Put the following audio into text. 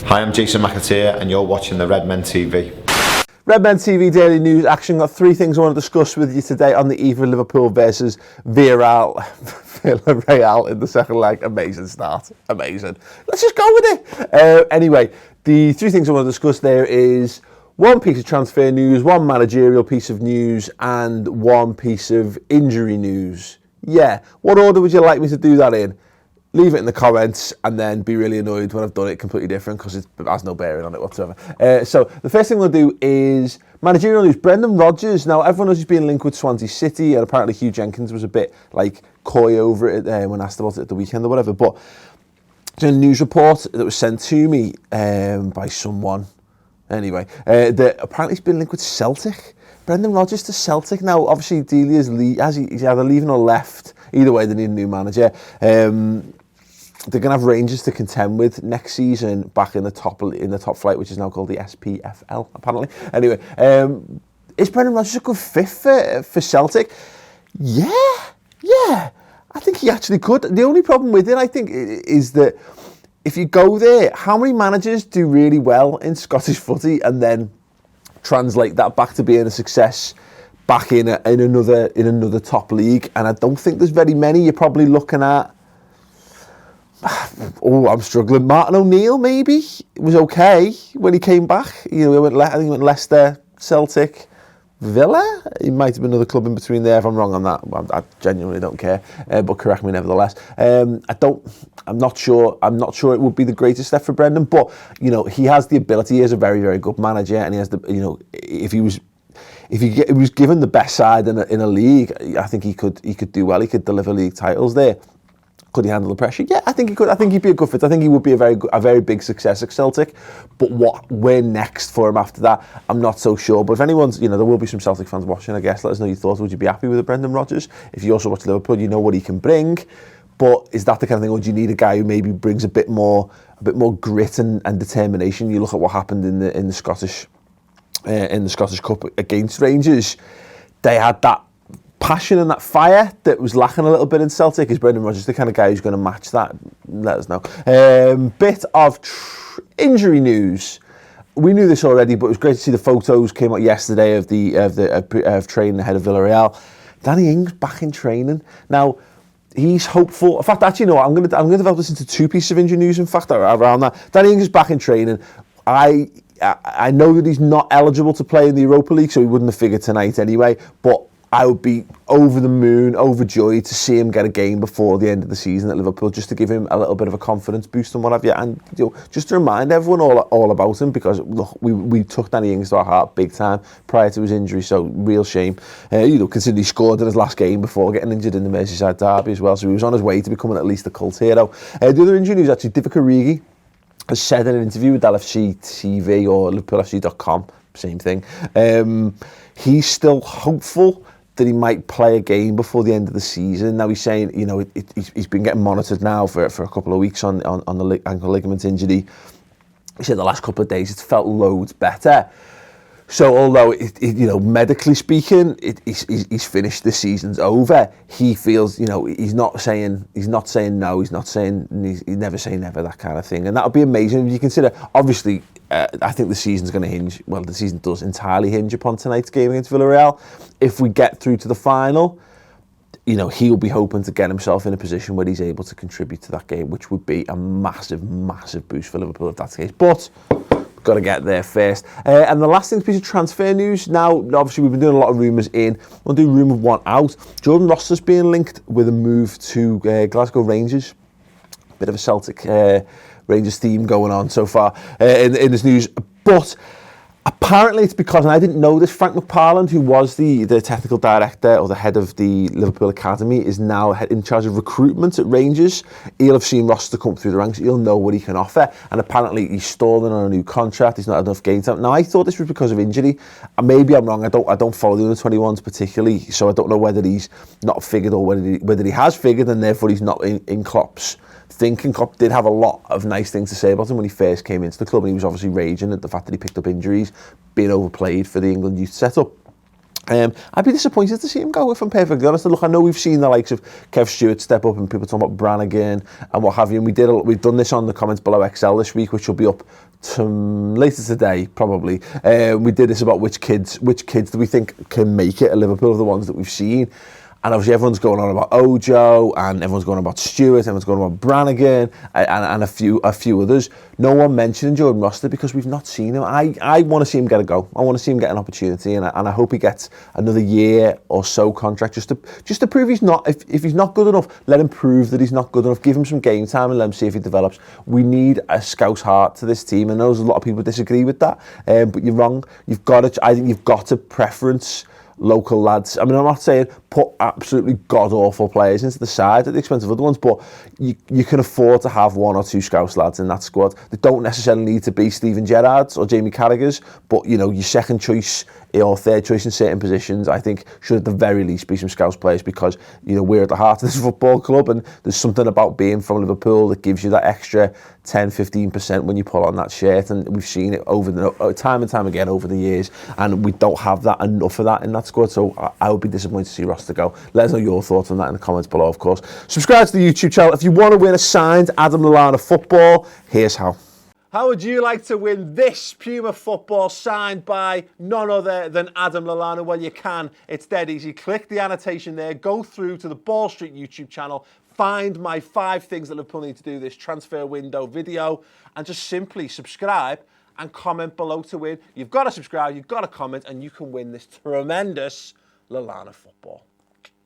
Hi, I'm Jason McAteer and you're watching the Redmen TV. Redmen TV Daily News Action. Got three things I want to discuss with you today on the eve of Liverpool versus Villarreal in the second leg. Amazing start. Amazing. Let's just go with it. Anyway, the three things I want to discuss there is one piece of transfer news, one managerial piece of news, and one piece of injury news. Yeah, what order would you like me to do that in? Leave it in the comments and then be really annoyed when I've done it completely different because it has no bearing on it whatsoever. So the first thing we'll do is managerial news. Brendan Rodgers. Now everyone knows he's been linked with Swansea City, and apparently Hugh Jenkins was a bit like coy over it when asked about it at the weekend or whatever. But there's a news report that was sent to me by someone. Anyway, that apparently he's been linked with Celtic. Brendan Rodgers to Celtic. Now obviously Delia's he's either leaving or left. Either way, they need a new manager. They're going to have Rangers to contend with next season back in the top flight, which is now called the SPFL, apparently. Anyway, is Brendan Rodgers a good fit for Celtic? Yeah. I think he actually could. The only problem with it, I think, is that if you go there, how many managers do really well in Scottish footy and then translate that back to being a success back in another top league? And I don't think there's very many. You're probably looking at, I'm struggling. Martin O'Neill maybe was okay when he came back. You know, I think he went Leicester, Celtic, Villa. He might have been another club in between there. If I'm wrong on that, I genuinely don't care. But correct me nevertheless. I'm not sure. I'm not sure it would be the greatest step for Brendan. But you know, he has the ability. He is a very, very good manager, and he has the. You know, if he was given the best side in a league, I think he could do well. He could deliver league titles there. Could he handle the pressure? Yeah, I think he could. I think he'd be a good fit. I think he would be a very big success at Celtic. But where next for him after that, I'm not so sure. But if anyone's, you know, there will be some Celtic fans watching, I guess. Let us know your thoughts. Would you be happy with Brendan Rodgers? If you also watch Liverpool, you know what he can bring. But is that the kind of thing, or do you need a guy who maybe brings a bit more grit and determination? You look at what happened in the Scottish Cup against Rangers. They had that passion and that fire that was lacking a little bit in Celtic. Is Brendan Rodgers the kind of guy who's going to match that? Let us know. Bit of injury news. We knew this already, but it was great to see the photos came out yesterday of training ahead of Villarreal. Danny Ings back in training now. He's hopeful. In fact, actually, no. I'm going to develop this into two pieces of injury news. In fact, around that, Danny Ings is back in training. I know that he's not eligible to play in the Europa League, so he wouldn't have figured tonight anyway. But I would be over the moon, overjoyed to see him get a game before the end of the season at Liverpool, just to give him a little bit of a confidence boost and what have you. And you know, just to remind everyone all about him, because look, we took Danny Ings to our heart big time prior to his injury, so real shame. You know, considering he scored in his last game before getting injured in the Merseyside derby as well, so he was on his way to becoming at least a cult hero. The other injury news, actually, Divock Origi has said in an interview with LFC TV or LiverpoolFC.com, same thing, he's still hopeful that he might play a game before the end of the season. Now he's saying, you know, he's been getting monitored now for a couple of weeks on the ankle ligament injury. He said the last couple of days it's felt loads better. So although you know, medically speaking, he's finished. The season's over. He feels, you know, he's not saying no. He's never say never, that kind of thing. And that would be amazing if you consider. Obviously, I think the season's going to hinge. Well, the season does entirely hinge upon tonight's game against Villarreal. If we get through to the final, you know, he'll be hoping to get himself in a position where he's able to contribute to that game, which would be a massive, massive boost for Liverpool if that's the case. But got to get there first. And the last thing's a piece of transfer news. Now, obviously, we've been doing a lot of rumours in. We'll do rumour one out. Jordan Rossiter's being linked with a move to Glasgow Rangers. Bit of a Celtic Rangers theme going on so far in this news. But apparently it's because, and I didn't know this, Frank McParland, who was the technical director or the head of the Liverpool Academy, is now in charge of recruitment at Rangers. He'll have seen Rossiter come through the ranks. He'll know what he can offer. And apparently he's stalling on a new contract. He's not had enough game time. Now, I thought this was because of injury. And maybe I'm wrong. I don't follow the under-21s particularly, so I don't know whether he's not figured or whether he has figured and therefore he's not in Klopp's thinking. Klopp did have a lot of nice things to say about him when he first came into the club, and he was obviously raging at the fact that he picked up injuries, being overplayed for the England youth setup. I'd be disappointed to see him go, if I'm perfectly honest. Look, I know we've seen the likes of Kev Stewart step up and people talking about Brannigan and what have you. And we've done this on the comments below XL this week, which will be up later today, probably. We did this about which kids do we think can make it at Liverpool, the ones that we've seen. And obviously everyone's going on about Ojo, and everyone's going on about Stewart, everyone's going on about Brannigan, and a few others. No one mentioned Jordan Rossiter because we've not seen him. I want to see him get a go. I want to see him get an opportunity, and I hope he gets another year or so contract just to prove he's not. If he's not good enough, let him prove that he's not good enough. Give him some game time and let him see if he develops. We need a Scouse heart to this team, and there's a lot of people disagree with that. But you're wrong. I think you've got to preference local lads. I mean, I'm not saying put absolutely god-awful players into the side at the expense of other ones, but you can afford to have one or two Scouse lads in that squad. They don't necessarily need to be Steven Gerrards or Jamie Carragher's, but, you know, your second choice or third choice in certain positions, I think, should at the very least be some Scouse players, because, you know, we're at the heart of this football club, and there's something about being from Liverpool that gives you that extra 10-15% when you pull on that shirt, and we've seen it time and time again over the years, and we don't have that enough of that in that squad. So I would be disappointed to see Ross to go. Let us know your thoughts on that in the comments below, of course. Subscribe to the YouTube channel if you want to win a signed Adam Lallana football. Here's how. How would you like to win this Puma football signed by none other than Adam Lallana? Well, you can. It's dead easy. Click the annotation there, go through to the Ball Street YouTube channel, find my 5 things that Liverpool need to do this transfer window video, and just simply subscribe and comment below to win. You've got to subscribe, you've got to comment, and you can win this tremendous Lallana football.